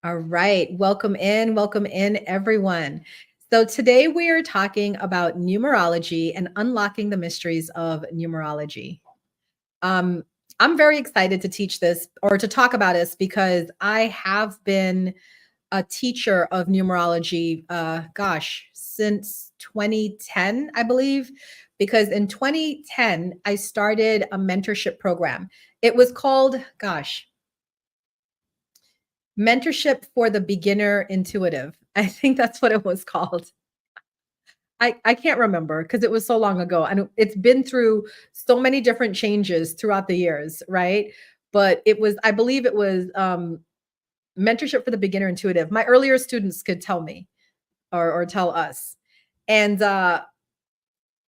All right. Welcome in, everyone. So, today we are talking about numerology and unlocking the mysteries of numerology. Um, I'm very excited to teach this or to talk about this because I have been a teacher of numerology, since 2010, I believe. Because in 2010, I started a mentorship program. It was called, Mentorship for the Beginner Intuitive. I think that's what it was called. I can't remember because it was so long ago. And it's been through so many different changes throughout the years, right? But I believe it was mentorship for the beginner intuitive. My earlier students could tell me or tell us. And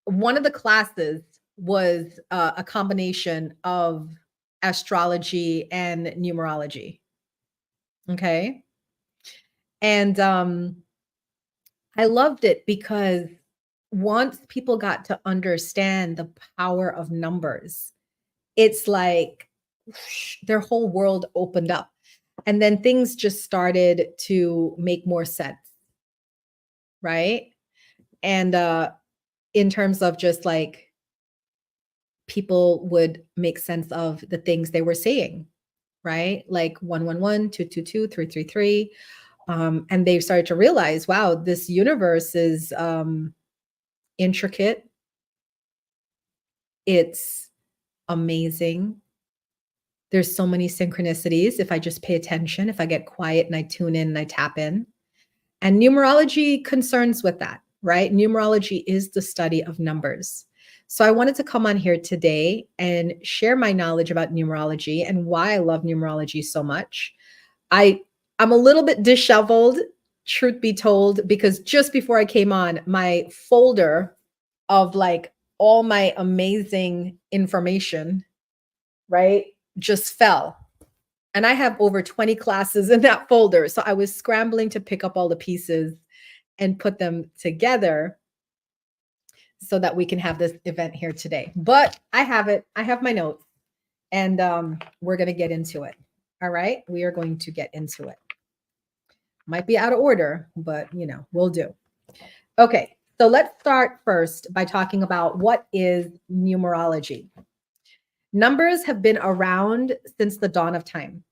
one of the classes was a combination of astrology and numerology. Okay. And I loved it because once people got to understand the power of numbers, it's like their whole world opened up. And then things just started to make more sense, right? And in terms of just like people would make sense of the things they were seeing, right? Like 111, 222, 333. And they started to realize, wow, this universe is intricate. It's amazing. There's so many synchronicities if I just pay attention, if I get quiet and I tune in and I tap in. And numerology concerns with that, right? Numerology is the study of numbers. So I wanted to come on here today and share my knowledge about numerology and why I love numerology so much. I I'm a little bit disheveled, truth be told, because just before I came on, my folder of like all my amazing information, right, just fell. And I have over 20 classes in that folder. So I was scrambling to pick up all the pieces and put them together so that we can have this event here today. But I have it. I have my notes and we're going to get into it. All right. We are going to get into it. Might be out of order, but we'll do. Okay. So let's start first by talking about what is numerology. Numbers have been around since the dawn of time.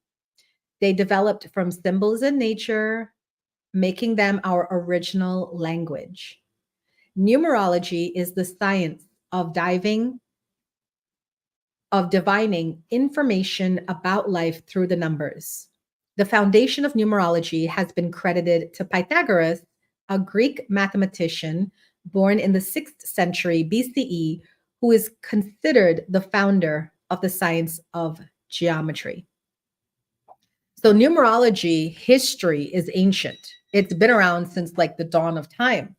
They developed from symbols in nature, making them our original language. Numerology is the science of divining information about life through the numbers. The foundation of numerology has been credited to Pythagoras, a Greek mathematician born in the 6th century BCE, who is considered the founder of the science of geometry. So numerology history is ancient. It's been around since like the dawn of time.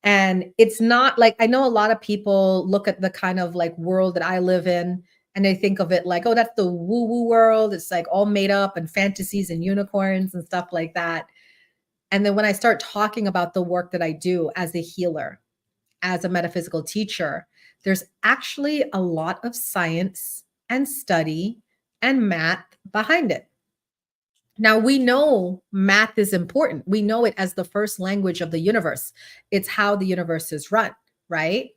And it's not like I know a lot of people look at the kind of like world that I live in and they think of it like, oh, that's the woo-woo world. It's like all made up and fantasies and unicorns and stuff like that. And then when I start talking about the work that I do as a healer, as a metaphysical teacher, there's actually a lot of science and study and math behind it. Now, we know math is important. We know it as the first language of the universe. It's how the universe is run, right?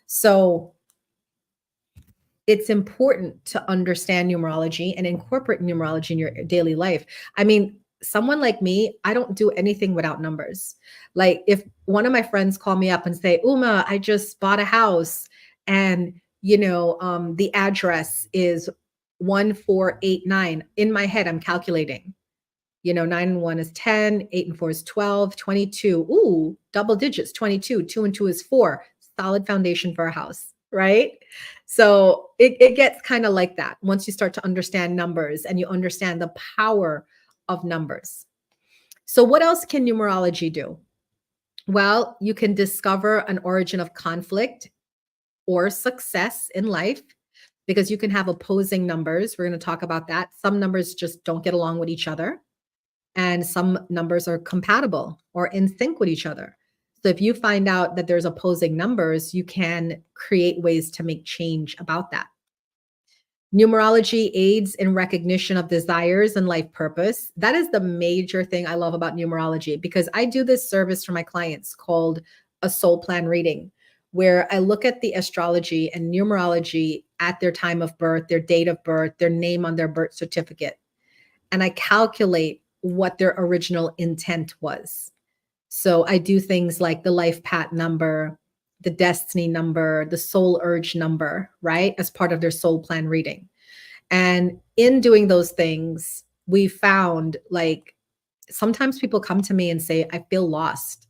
So it's important to understand numerology and incorporate numerology in your daily life. I mean, someone like me, I don't do anything without numbers. Like if one of my friends call me up and say, Uma, I just bought a house and the address is 1489. In my head, I'm calculating. 9 and 1 is 10, 8 and 4 is 12, 22. Ooh, double digits, 22. 2 and 2 is 4. Solid foundation for a house, right? So it gets kind of like that once you start to understand numbers and you understand the power of numbers. So what else can numerology do? Well, you can discover an origin of conflict or success in life because you can have opposing numbers. We're going to talk about that. Some numbers just don't get along with each other. And some numbers are compatible or in sync with each other. So if you find out that there's opposing numbers, you can create ways to make change about that. Numerology aids in recognition of desires and life purpose. That is the major thing I love about numerology, because I do this service for my clients called a soul plan reading, where I look at the astrology and numerology at their time of birth, their date of birth, their name on their birth certificate, and I calculate what their original intent was. So I do things like the life path number, the destiny number, the soul urge number, right? As part of their soul plan reading. And in doing those things, we found like sometimes people come to me and say, I feel lost.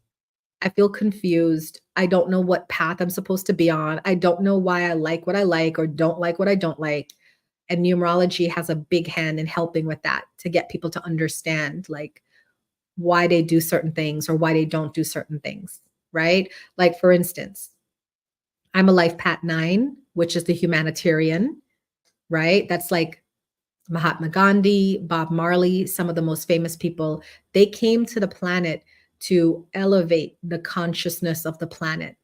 I feel confused. I don't know what path I'm supposed to be on. I don't know why I like what I like or don't like what I don't like. And numerology has a big hand in helping with that, to get people to understand like why they do certain things or why they don't do certain things, right? Like, for instance, I'm a life path 9, which is the humanitarian, right? That's like Mahatma Gandhi, Bob Marley, some of the most famous people. They came to the planet to elevate the consciousness of the planet.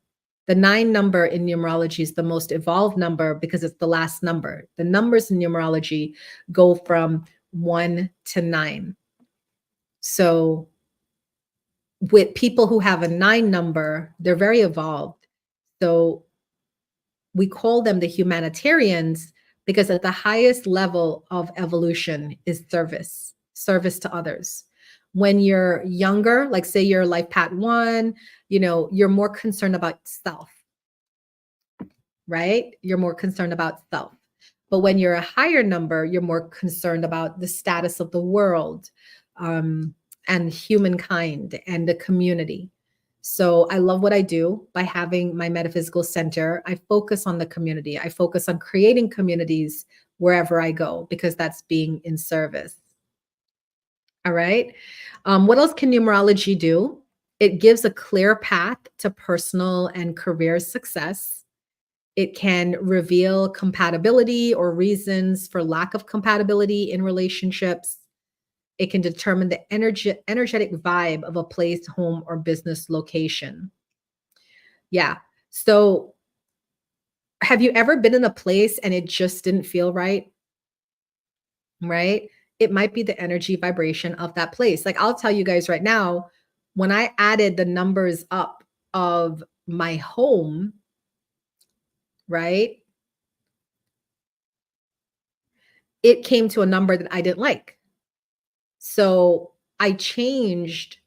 The 9 number in numerology is the most evolved number because it's the last number. The numbers in numerology go from 1 to 9. So with people who have a 9 number, they're very evolved. So we call them the humanitarians, because at the highest level of evolution is service to others. When you're younger, like say you're life path 1, you're more concerned about self, right? You're more concerned about self. But when you're a higher number, you're more concerned about the status of the world, um, and humankind and the community. So I love what I do by having my metaphysical center. I focus on the community. I focus on creating communities wherever I go, because that's being in service. All right. What else can numerology do? It gives a clear path to personal and career success. It can reveal compatibility or reasons for lack of compatibility in relationships. It can determine the energetic vibe of a place, home, or business location. Yeah. So, have you ever been in a place and it just didn't feel right? Right? It might be the energy vibration of that place. Like, I'll tell you guys right now, when I added the numbers up of my home, right, it came to a number that I didn't like. So I changed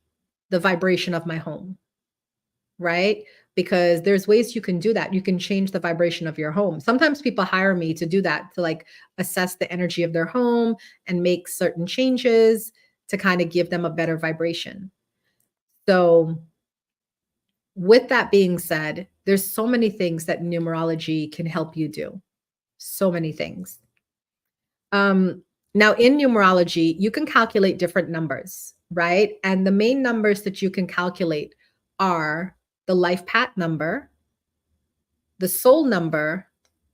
the vibration of my home, right? Because there's ways you can do that. You can change the vibration of your home. Sometimes people hire me to do that, to like assess the energy of their home and make certain changes to kind of give them a better vibration. So, with that being said, there's so many things that numerology can help you do. So many things. Um, Now, in numerology, you can calculate different numbers, right? And the main numbers that you can calculate are the life path number, the soul number,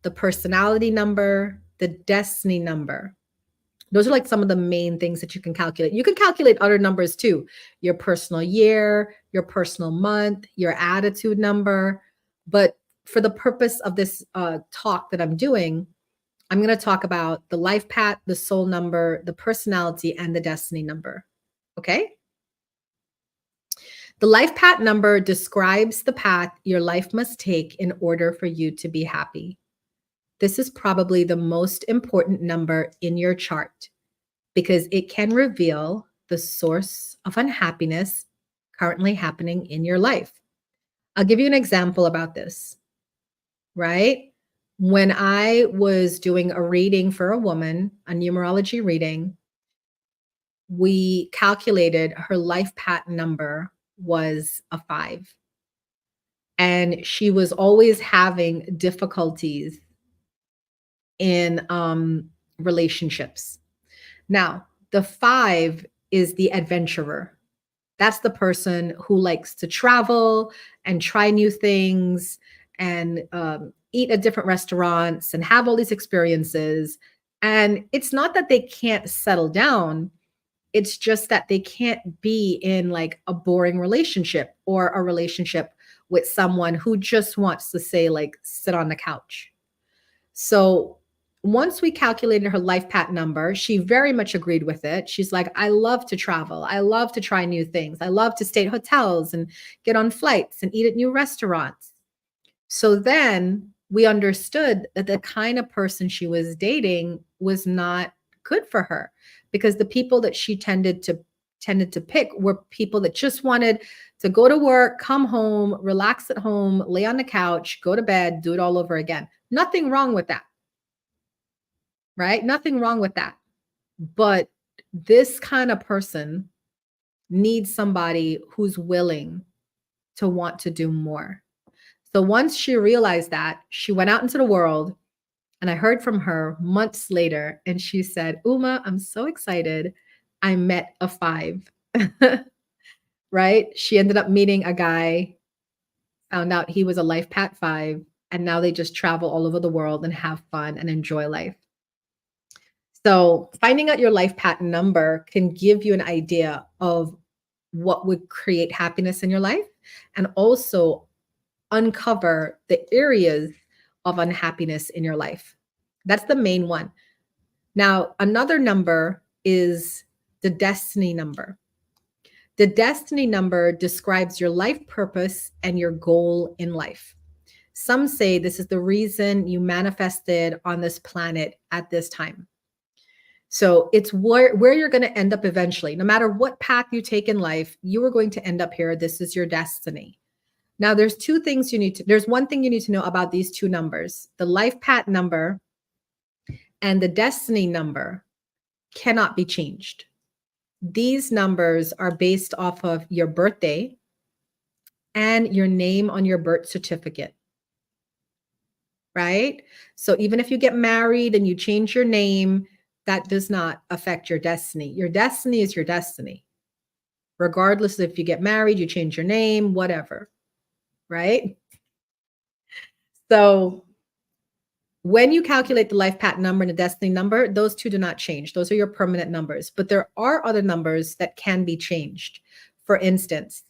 the personality number, the destiny number. Those are like some of the main things that you can calculate. You can calculate other numbers too, your personal year, your personal month, your attitude number. But for the purpose of this talk that I'm doing, I'm going to talk about the life path, the soul number, the personality, and the destiny number. Okay. The life path number describes the path your life must take in order for you to be happy. This is probably the most important number in your chart, because it can reveal the source of unhappiness currently happening in your life. I'll give you an example about this, right? When I was doing a reading for a woman, a numerology reading, we calculated her life path number was a 5. And she was always having difficulties in relationships. Now, the 5 is the adventurer. That's the person who likes to travel and try new things and eat at different restaurants and have all these experiences. And it's not that they can't settle down, it's just that they can't be in like a boring relationship or a relationship with someone who just wants to say, like, sit on the couch. So once we calculated her life path number, she very much agreed with it. She's like, I love to travel. I love to try new things. I love to stay at hotels and get on flights and eat at new restaurants. So then we understood that the kind of person she was dating was not good for her, because the people that she tended to pick were people that just wanted to go to work, come home, relax at home, lay on the couch, go to bed, do it all over again. Nothing wrong with that, right? Nothing wrong with that. But this kind of person needs somebody who's willing to want to do more. So once she realized that, she went out into the world, and I heard from her months later, and she said, Uma, I'm so excited. I met a 5. Right? She ended up meeting a guy, found out he was a life path 5, and now they just travel all over the world and have fun and enjoy life. So finding out your life pattern number can give you an idea of what would create happiness in your life, and also uncover the areas of unhappiness in your life. That's the main one. Now, another number is the destiny number. The destiny number describes your life purpose and your goal in life. Some say this is the reason you manifested on this planet at this time. So it's where you're going to end up eventually. No matter what path you take in life, you are going to end up here. This is your destiny. Now, there's one thing you need to know about these two numbers. The life path number and the destiny number cannot be changed. These numbers are based off of your birthday and your name on your birth certificate, right? So even if you get married and you change your name, that does not affect your destiny. Your destiny is your destiny. Regardless if you get married, you change your name, whatever, right? So when you calculate the life path number and the destiny number, those two do not change. Those are your permanent numbers. But there are other numbers that can be changed. For instance,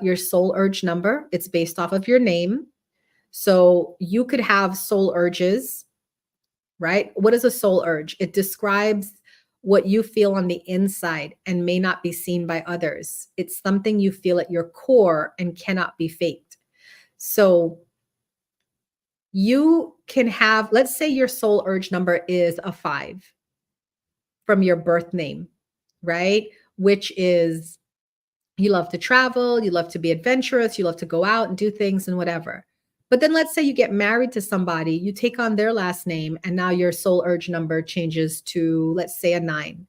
your soul urge number, it's based off of your name. So you could have soul urges, right? What is a soul urge? It describes what you feel on the inside and may not be seen by others. It's something you feel at your core and cannot be faked. So you can have, let's say your soul urge number is a 5 from your birth name, right? Which is you love to travel, you love to be adventurous, you love to go out and do things and whatever. But then let's say you get married to somebody, you take on their last name, and now your soul urge number changes to, let's say, a 9.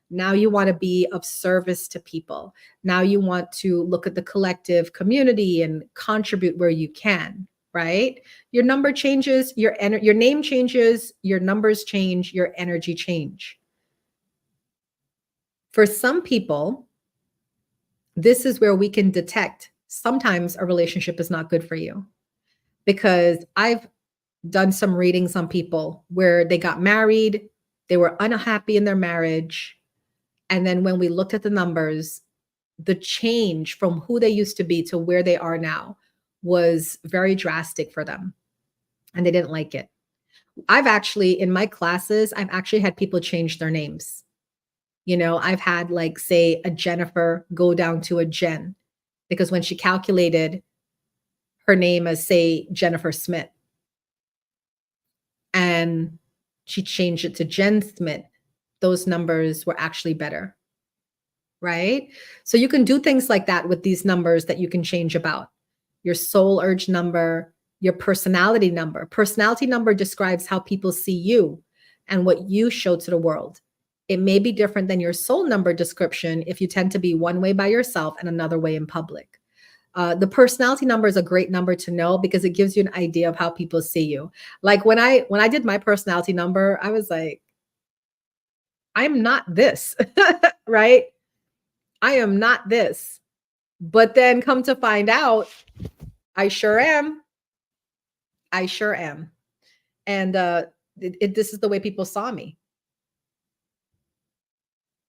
Now you want to be of service to people. Now you want to look at the collective community and contribute where you can, right? Your number changes, your name changes, your numbers change, your energy change. For some people, this is where we can detect sometimes a relationship is not good for you, because I've done some readings on people where they got married, they were unhappy in their marriage, and then when we looked at the numbers, the change from who they used to be to where they are now was very drastic for them, and they didn't like it. I've actually, in my classes, I've actually had people change their names. I've had, like, say, a Jennifer go down to a Jen, because when she calculated her name as, say, Jennifer Smith, and she changed it to Jen Smith, those numbers were actually better, right? So you can do things like that with these numbers that you can change about. Your soul urge number, your personality number. Personality number describes how people see you and what you show to the world. It may be different than your soul number description if you tend to be one way by yourself and another way in public. The personality number is a great number to know because it gives you an idea of how people see you. Like when I did my personality number, I was like, I'm not this, right? I am not this. But then come to find out, I sure am. I sure am. And this is the way people saw me.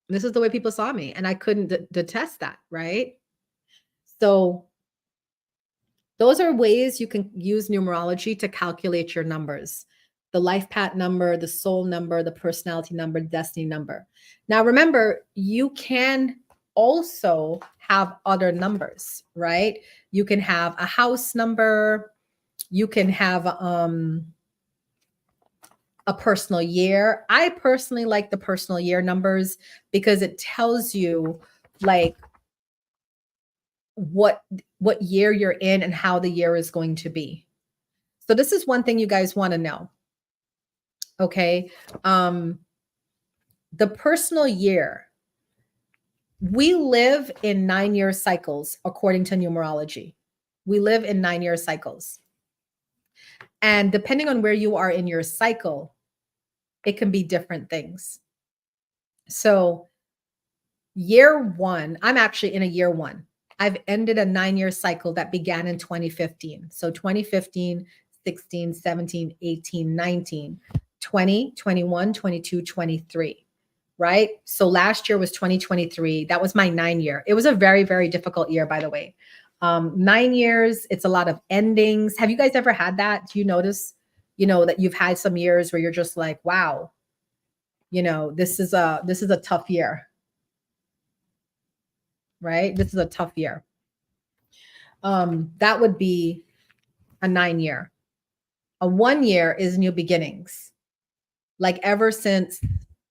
This is the way people saw me. And I couldn't detest that, right? So those are ways you can use numerology to calculate your numbers. the life path number, the soul number, the personality number, destiny number. Now, remember, you can also have other numbers, right? You can have a house number, you can have a personal year. I personally like the personal year numbers because it tells you like what year you're in and how the year is going to be. So this is one thing you guys want to know. Okay. The personal year. We live in 9-year cycles according to numerology. We live in 9-year cycles. And depending on where you are in your cycle, it can be different things. So, year one, I'm actually in a year one. I've ended a 9-year cycle that began in 2015. So 2015, 16, 17, 18, 19, 20, 21, 22, 23, right? So last year was 2023. That was my 9-year. It was a very, very difficult year, by the way. 9 years, it's a lot of endings. Have you guys ever had that? Do you notice, that you've had some years where you're just like, wow, this is a tough year, right? This is a tough year. That would be a 9-year. A 1-year is new beginnings. Like ever since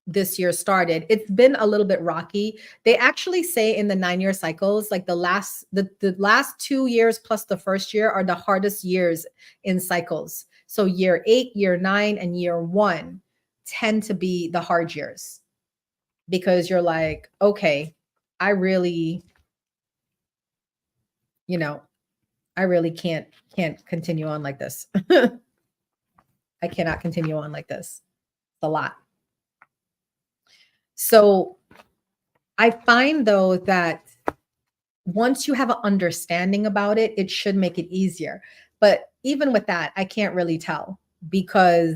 this year started, it's been a little bit rocky. They actually say in the 9-year cycles, like the last 2 years plus the first year are the hardest years in cycles. So year 8, year 9, and year 1 tend to be the hard years because you're like, okay, I really, I really can't continue on like this. I cannot continue on like this. It's a lot. So I find though that once you have an understanding about it, it should make it easier. But even with that, I can't really tell because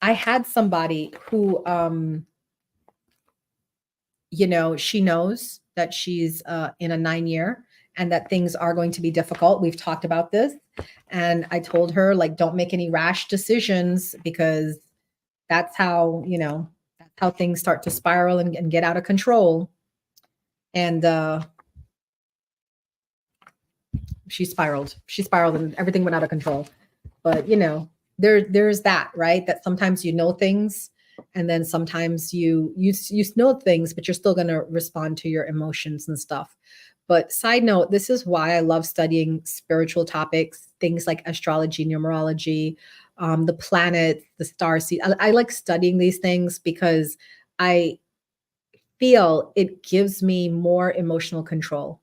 I had somebody who she knows that she's in a 9-year and that things are going to be difficult. We've talked about this. And I told her, like, don't make any rash decisions because that's how, that's how things start to spiral and get out of control. And she spiraled and everything went out of control. But, there's that, right? That sometimes things and then sometimes you know things, but you're still going to respond to your emotions and stuff. But side note, this is why I love studying spiritual topics, things like astrology, numerology, the planets, the star seeds. I like studying these things because I feel it gives me more emotional control.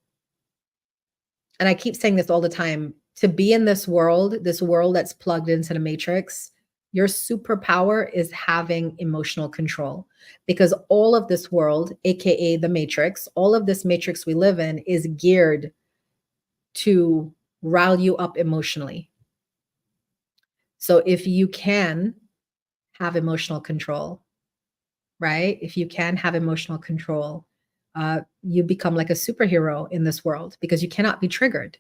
And I keep saying this all the time, to be in this world that's plugged into the matrix, your superpower is having emotional control because all of this world, AKA the matrix, all of this matrix we live in is geared to rile you up emotionally. So if you can have emotional control, right? If you can have emotional control, you become like a superhero in this world because you cannot be triggered.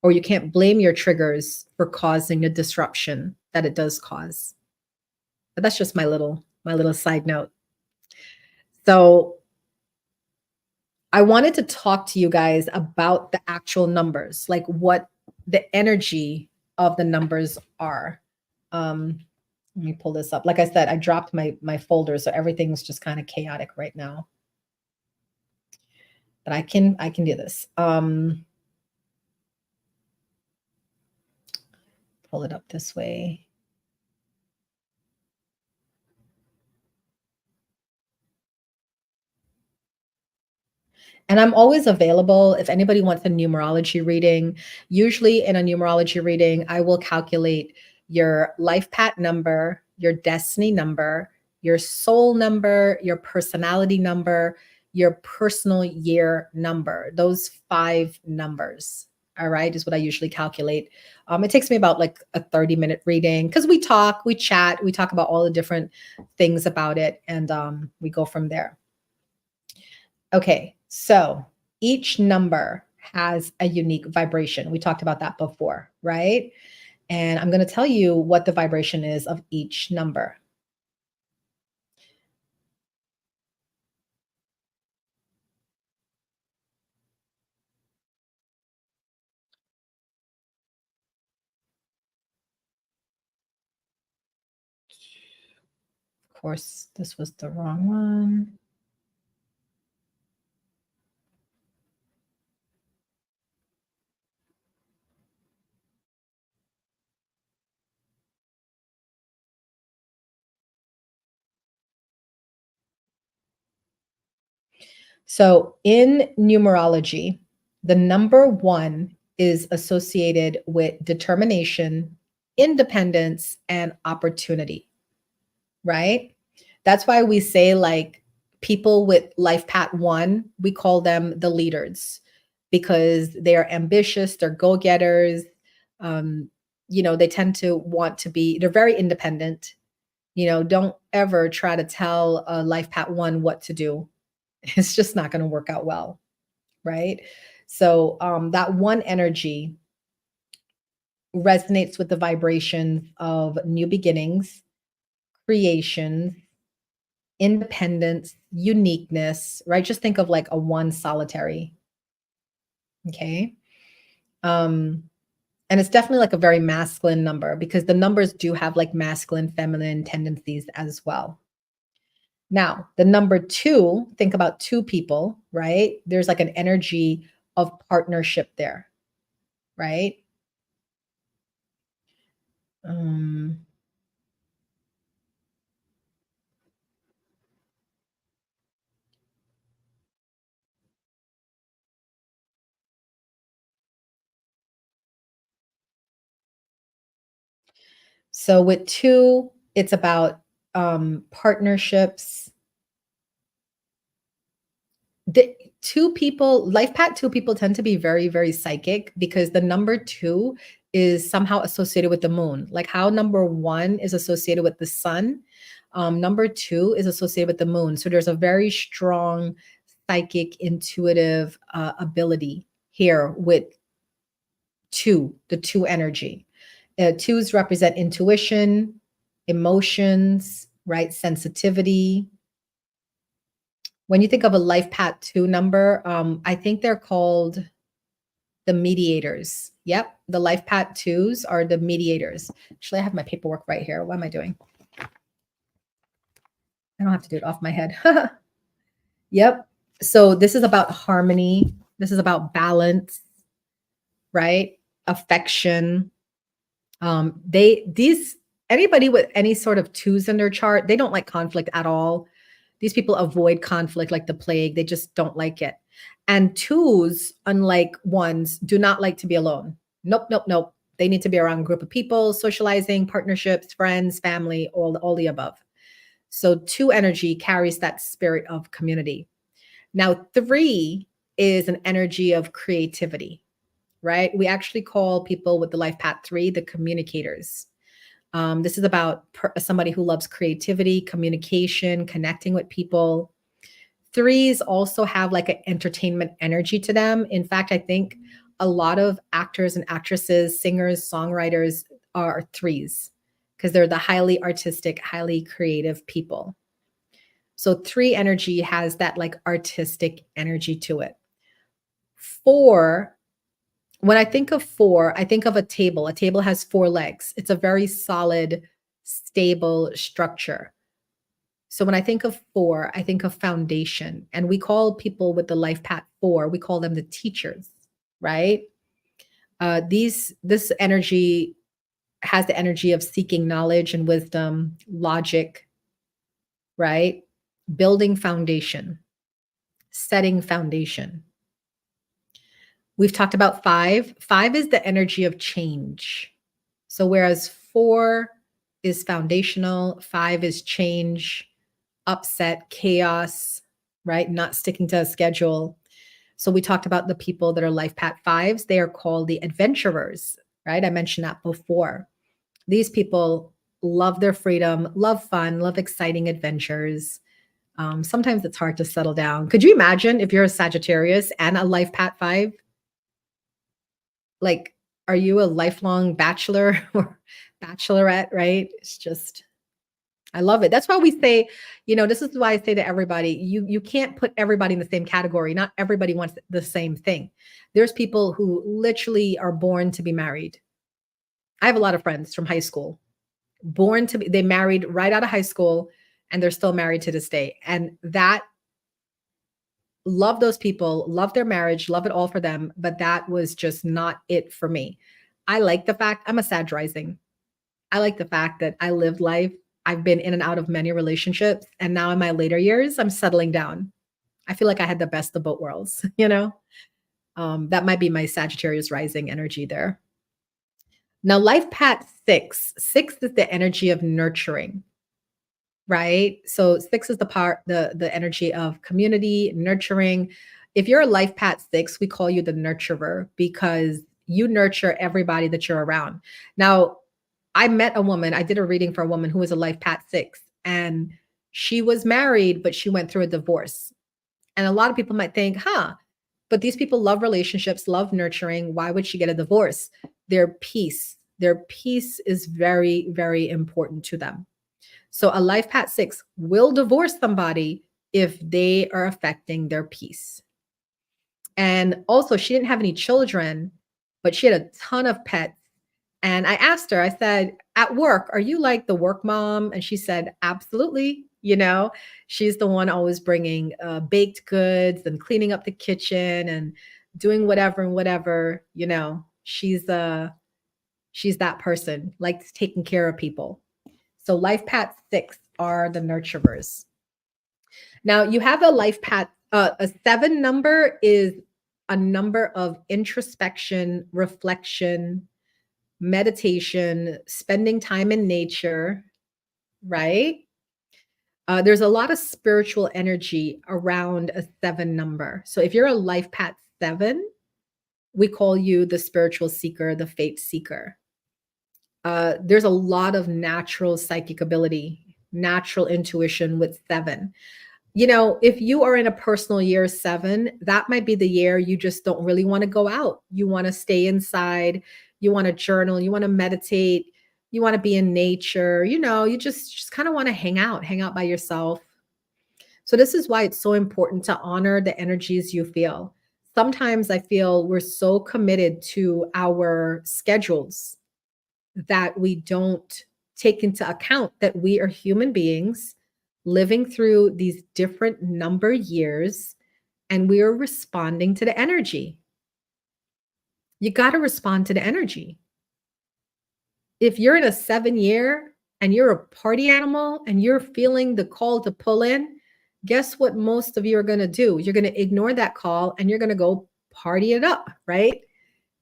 Or you can't blame your triggers for causing the disruption that it does cause. But that's just my little side note. So I wanted to talk to you guys about the actual numbers, like what the energy of the numbers are. Let me pull this up. Like I said, I dropped my folder, so everything's just kind of chaotic right now. But I can do this. Pull it up this way. And I'm always available if anybody wants a numerology reading. Usually in a numerology reading, I will calculate your life path number, your destiny number, your soul number, your personality number, your personal year number. Those 5 numbers. All right, is what I usually calculate. It takes me about like a 30-minute reading because we talk, we chat, we talk about all the different things about it, and we go from there. Okay, so each number has a unique vibration. We talked about that before, right? And I'm going to tell you what the vibration is of each number. Of course, this was the wrong one. So in numerology, the number one is associated with determination, independence, and opportunity, right? That's why we say, like, people with life path one, we call them the leaders because they are ambitious, they're go getters. Um, they tend to want to be, they're very independent. Don't ever try to tell a life path one what to do. It's just not going to work out well, right? So that one energy resonates with the vibrations of new beginnings, creations, independence, uniqueness, right? Just think of like a one solitary. Okay. Um, and it's definitely like a very masculine number because the numbers do have like masculine, feminine tendencies as well. Now, the number two, think about two people, right? There's like an energy of partnership there, right? Um, so with two, it's about partnerships. The two people, life path two people tend to be very, very psychic because the number two is somehow associated with the moon. Like how number one is associated with the sun, number two is associated with the moon. So there's a very strong psychic, intuitive ability here with two, the two energy. Twos represent intuition, emotions, right? Sensitivity. When you think of a life path two number, I think they're called the mediators. Yep, the life path twos are the mediators. Actually, I have my paperwork right here. What am I doing? I don't have to do it off my head. Yep. So this is about harmony. This is about balance, right? Affection. These anybody with any sort of twos in their chart, they don't like conflict at all. These people avoid conflict like the plague. They just don't like it. And twos, unlike ones, do not like to be alone. Nope, nope, nope. They need to be around a group of people, socializing, partnerships, friends, family, all the above. So two energy carries that spirit of community. Now, three is an energy of creativity, right? We actually call people with the life path three the communicators. This is about somebody who loves creativity, communication, connecting with people. Threes also have like an entertainment energy to them. In fact, I think a lot of actors and actresses, singers, songwriters are threes because they're the highly artistic, highly creative people. So three energy has that like artistic energy to it. Four, when I think of four, I think of a table. A table has four legs. It's a very solid, stable structure. So when I think of four, I think of foundation. And we call people with the life path four, we call them the teachers, right? This energy has the energy of seeking knowledge and wisdom, logic, right? Building foundation, setting foundation. We've talked about five. Five is the energy of change. So whereas four is foundational, five is change, upset, chaos, right? Not sticking to a schedule. So we talked about the people that are life path fives. They are called the adventurers, right? I mentioned that before. These people love their freedom, love fun, love exciting adventures. Sometimes it's hard to settle down. Could you imagine if you're a Sagittarius and a life path five? Like, are you a lifelong bachelor or bachelorette, right? It's just I love it. That's why we say, this is why I say to everybody, you can't put everybody in the same category. Not everybody wants the same thing. There's people who literally are born to be married. I have a lot of friends from high school, born to be they married right out of high school and they're still married to this day. And that love those people, love their marriage, love it all for them, but that was just not it for me. I like the fact I'm a Sag rising. I like the fact that I lived life. I've been in and out of many relationships. And now in my later years, I'm settling down. I feel like I had the best of both worlds, you know? That might be my Sagittarius rising energy there. Now, life path six is the energy of nurturing, right? So six is the energy of community, nurturing. If you're a life path six, we call you the nurturer because you nurture everybody that you're around. Now, I met a woman, I did a reading for a woman who was a life path six, and she was married, but she went through a divorce. And a lot of people might think, but these people love relationships, love nurturing. Why would she get a divorce? Their peace is very, very important to them. So a life path six will divorce somebody if they are affecting their peace. And also, she didn't have any children, but she had a ton of pets. And I asked her, I said, at work, are you like the work mom? And she said, absolutely. She's the one always bringing baked goods and cleaning up the kitchen and doing whatever and whatever. She's that person, likes taking care of people. So life path six are the nurturers. Now you have a life path. A seven number is a number of introspection, reflection, meditation, spending time in nature, right? There's a lot of spiritual energy around a seven number. So if you're a life path seven, we call you the spiritual seeker, the fate seeker. There's a lot of natural psychic ability, natural intuition with seven. If you are in a personal year seven, that might be the year you just don't really want to go out. You want to stay inside. You want to journal. You want to meditate. You want to be in nature. You just kind of want to hang out by yourself. So this is why it's so important to honor the energies you feel. Sometimes I feel we're so committed to our schedules that we don't take into account that we are human beings living through these different number years and we are responding to the energy. You got to respond to the energy. If you're in a 7 year and you're a party animal and you're feeling the call to pull in, guess what most of you are going to do? You're going to ignore that call and you're going to go party it up, right?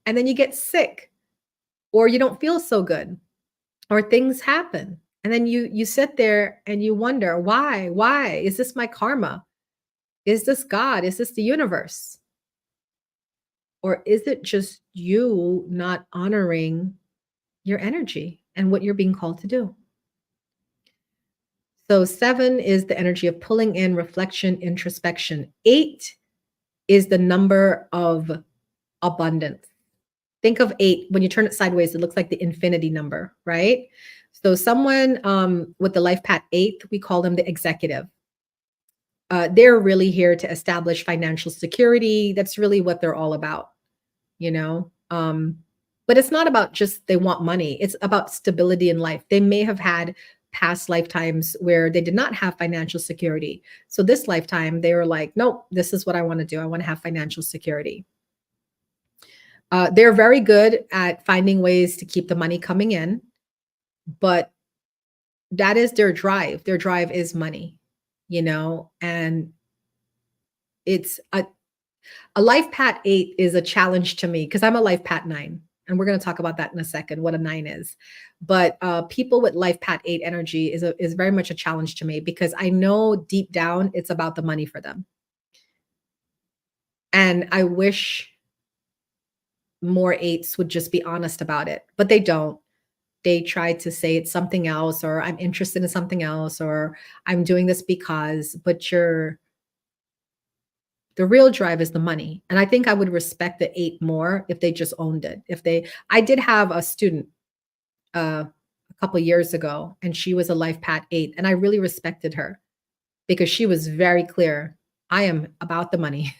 And then you get sick or you don't feel so good or things happen. And then you sit there and you wonder, why is this my karma? Is this God? Is this the universe? Or is it just you not honoring your energy and what you're being called to do? So seven is the energy of pulling in, reflection, introspection. Eight is the number of abundance. Think of eight. When you turn it sideways, it looks like the infinity number, right? So someone with the life path eight, we call them the executive. They're really here to establish financial security. That's really what they're all about, you know. But it's not about just they want money. It's about stability in life. They may have had past lifetimes where they did not have financial security. So this lifetime, they were like, nope, this is what I want to do. I want to have financial security. They're very good at finding ways to keep the money coming in, but that is their drive. Their drive is money, and it's a life path eight is a challenge to me because I'm a life path nine. And we're going to talk about that in a second, what a nine is. But people with life path eight energy is very much a challenge to me because I know deep down it's about the money for them. And I wish more eights would just be honest about it, but they don't. They try to say it's something else, or I'm interested in something else, or I'm doing this because, but The real drive is the money. And I think I would respect the 8 more if they just owned it. If they I did have a student a couple years ago, and she was a life path 8, and I really respected her because she was very clear. I am about the money.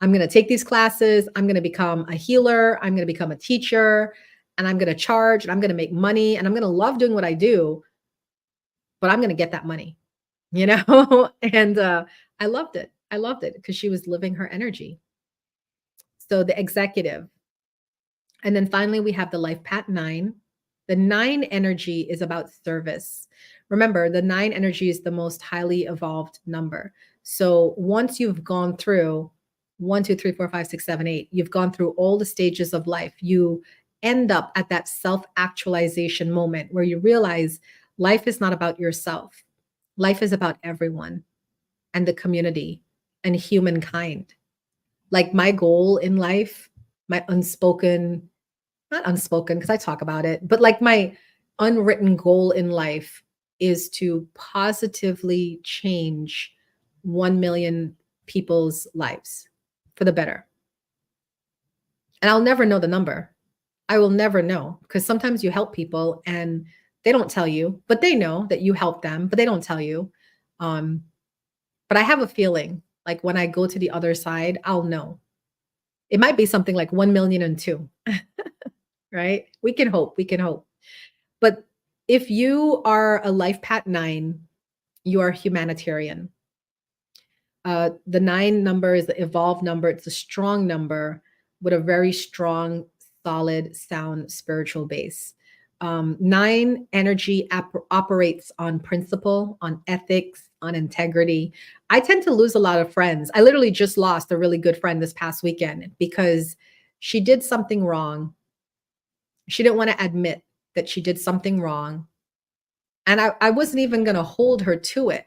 I'm going to take these classes. I'm going to become a healer. I'm going to become a teacher, and I'm going to charge, and I'm going to make money, and I'm going to love doing what I do, but I'm going to get that money, you know? And I loved it. I loved it because she was living her energy. So the executive. And then finally, we have the life path 9. The 9 energy is about service. Remember, the 9 energy is the most highly evolved number. So once you've gone through 1, 2, 3, 4, 5, 6, 7, 8, you've gone through all the stages of life. You end up at that self actualization moment where you realize life is not about yourself, life is about everyone and the community and humankind. Like my goal in life, my unspoken, not unspoken because I talk about it, but like my unwritten goal in life is to positively change 1 million people's lives for the better. And I'll never know the number. I will never know because sometimes you help people and they don't tell you, but they know that you help them, but they don't tell you. Um, but I have a feeling like when I go to the other side, I'll know. It might be something like 1,000,002, right? We can hope. We can hope. But if you are a life path 9, you are humanitarian. The 9 number is the evolved number. It's a strong number with a very strong, solid, sound spiritual base. 9 energy operates on principle, on ethics, on integrity. I tend to lose a lot of friends. I literally just lost a really good friend this past weekend because she did something wrong. She didn't want to admit that she did something wrong. And I wasn't even going to hold her to it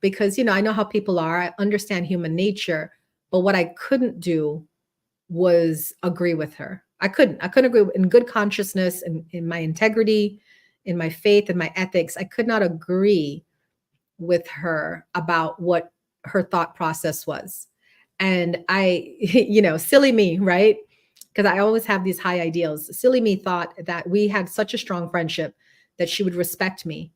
because, I know how people are. I understand human nature. But what I couldn't do was agree with her. I couldn't agree in good consciousness and in my integrity, in my faith and my ethics. I could not agree with her about what her thought process was. And I, silly me, right? Because I always have these high ideals. Silly me thought that we had such a strong friendship that she would respect me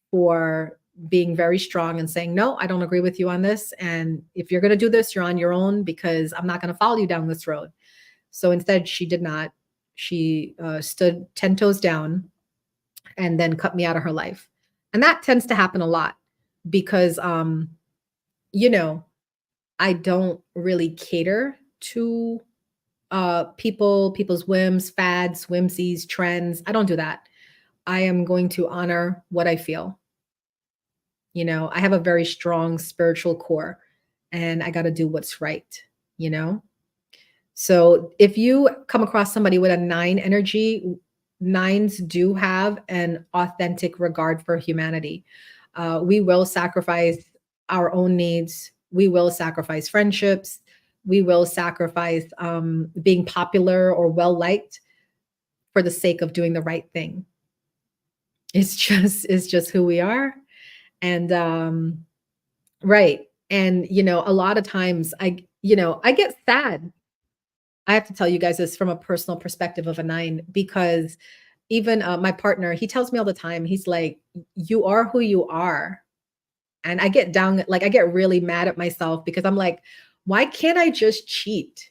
for being very strong and saying, no, I don't agree with you on this. And if you're going to do this, you're on your own because I'm not going to follow you down this road. So instead, she did not. She stood 10 toes down and then cut me out of her life. And that tends to happen a lot because, you know, I don't really cater to people's whims, fads, whimsies, trends. I don't do that. I am going to honor what I feel. I have a very strong spiritual core and I got to do what's right, you know? So if you come across somebody with a 9 energy, 9s do have an authentic regard for humanity. We will sacrifice our own needs. We will sacrifice friendships. We will sacrifice being popular or well liked for the sake of doing the right thing. It's just who we are. And right. And a lot of times I get sad. I have to tell you guys this from a personal perspective of a 9 because even my partner, he tells me all the time, he's like, you are who you are. And I get down, like, I get really mad at myself because I'm like, why can't I just cheat?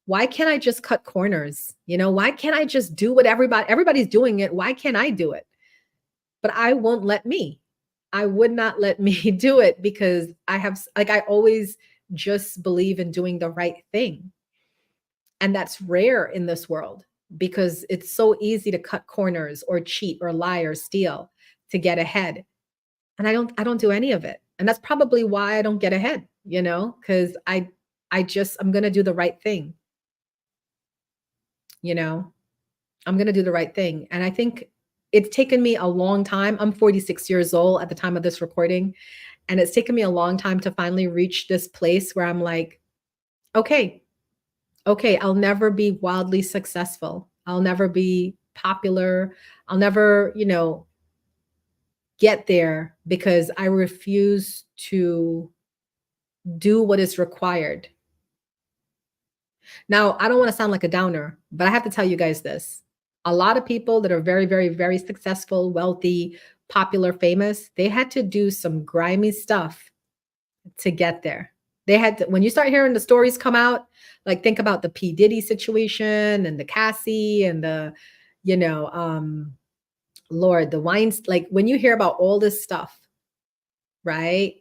Why can't I just cut corners? Why can't I just do what everybody's doing it? Why can't I do it? But I won't let me. I would not let me do it because I always just believe in doing the right thing. And that's rare in this world because it's so easy to cut corners or cheat or lie or steal to get ahead. And I don't do any of it. And that's probably why I don't get ahead, because I'm going to do the right thing, you know. I'm going to do the right thing. And I think it's taken me a long time. I'm 46 years old at the time of this recording, and it's taken me a long time to finally reach this place where I'm like, okay, okay, I'll never be wildly successful. I'll never be popular. I'll never, get there because I refuse to Do what is required. Now, I don't want to sound like a downer, but I have to tell you guys this. A lot of people that are very, very, very successful, wealthy, popular, famous, they had to do some grimy stuff to get there. They had to, when you start hearing the stories come out, like think about the P. Diddy situation and the Cassie and the, you know, Lord, the wines, like when you hear about all this stuff, right?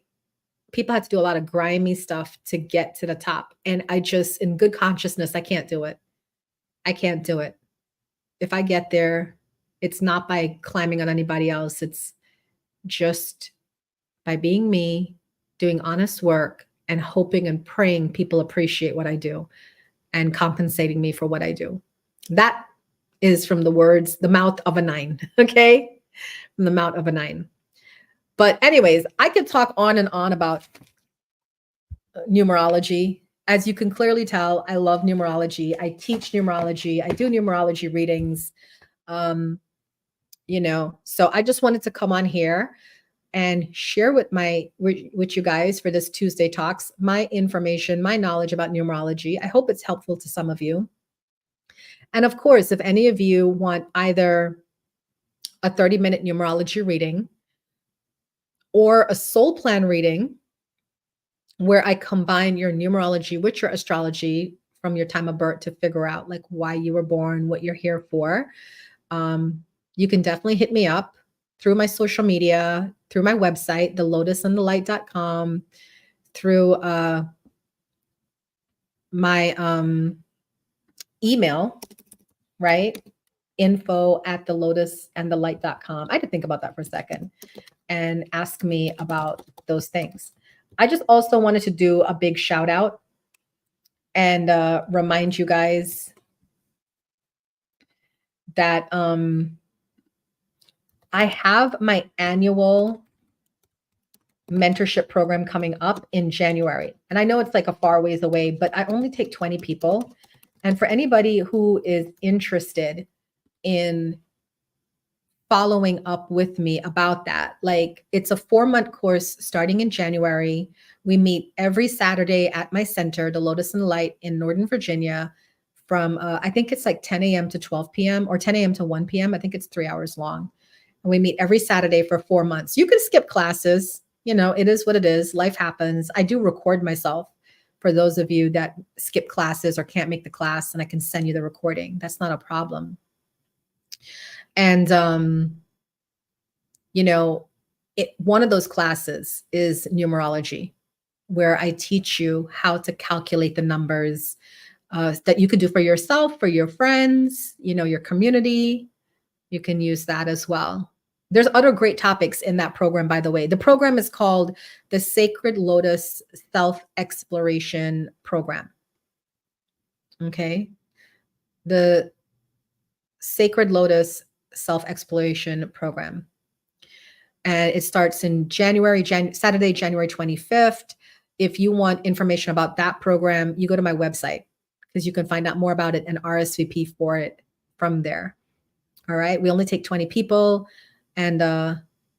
People had to do a lot of grimy stuff to get to the top. And I just, in good consciousness, I can't do it. I can't do it. If I get there, it's not by climbing on anybody else. It's just by being me, doing honest work, and hoping and praying people appreciate what I do and compensating me for what I do. That is from the words, the mouth of a nine. Okay. From the mouth of a nine. But, anyways, I could talk on and on about numerology. As you can clearly tell, I love numerology. I teach numerology. I do numerology readings. So I just wanted to come on here and share with you guys for this Tuesday Talks my information, my knowledge about numerology. I hope it's helpful to some of you. And of course, if any of you want either a 30-minute numerology reading or a soul plan reading, where I combine your numerology with your astrology from your time of birth to figure out like why you were born, what you're here for, you can definitely hit me up through my social media, through my website, thelotusandthelight.com, through my email, right? info@thelotusandthelight.com. I had to think about that for a second and ask me about those things. I just also wanted to do a big shout out and remind you guys that I have my annual mentorship program coming up in January. And I know it's like a far ways away, but I only take 20 people. And for anybody who is interested in following up with me about that, like it's a 4-month course starting in January. We meet every Saturday at my center, the Lotus and the Light in Northern Virginia, from I think it's like 10 a.m. to 12 p.m. or 10 a.m. to 1 p.m. I think it's 3 hours long. And we meet every Saturday for 4 months. You can skip classes. It is what it is. Life happens. I do record myself for those of you that skip classes or can't make the class, and I can send you the recording. That's not a problem. And, one of those classes is numerology, where I teach you how to calculate the numbers that you can do for yourself, for your friends, your community. You can use that as well. There's other great topics in that program, by the way. The program is called the Sacred Lotus Self-Exploration Program. Okay. The Sacred Lotus Self-Exploration Program. And it starts in Saturday, January 25th. If you want information about that program, you go to my website because you can find out more about it and RSVP for it from there. All right. We only take 20 people. And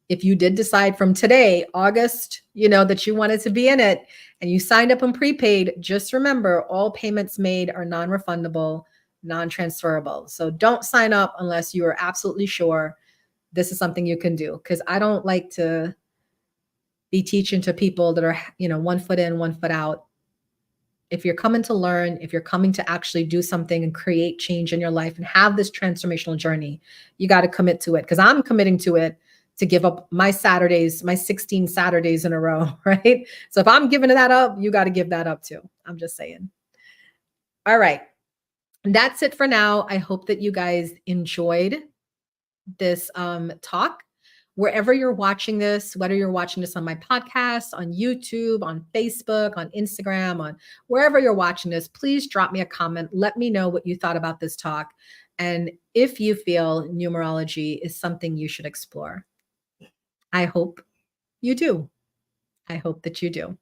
if you did decide from today, August, that you wanted to be in it and you signed up and prepaid, just remember all payments made are non-refundable, non-transferable. So don't sign up unless you are absolutely sure this is something you can do. Because I don't like to be teaching to people that are, 1 foot in, 1 foot out. If you're coming to learn, if you're coming to actually do something and create change in your life and have this transformational journey, you got to commit to it, because I'm committing to it to give up my Saturdays, my 16 Saturdays in a row, right? So if I'm giving that up, you got to give that up too. I'm just saying. All right. That's it for now. I hope that you guys enjoyed this talk. Wherever you're watching this, whether you're watching this on my podcast, on YouTube, on Facebook, on Instagram, on wherever you're watching this, please drop me a comment. Let me know what you thought about this talk and if you feel numerology is something you should explore. I hope you do. I hope that you do.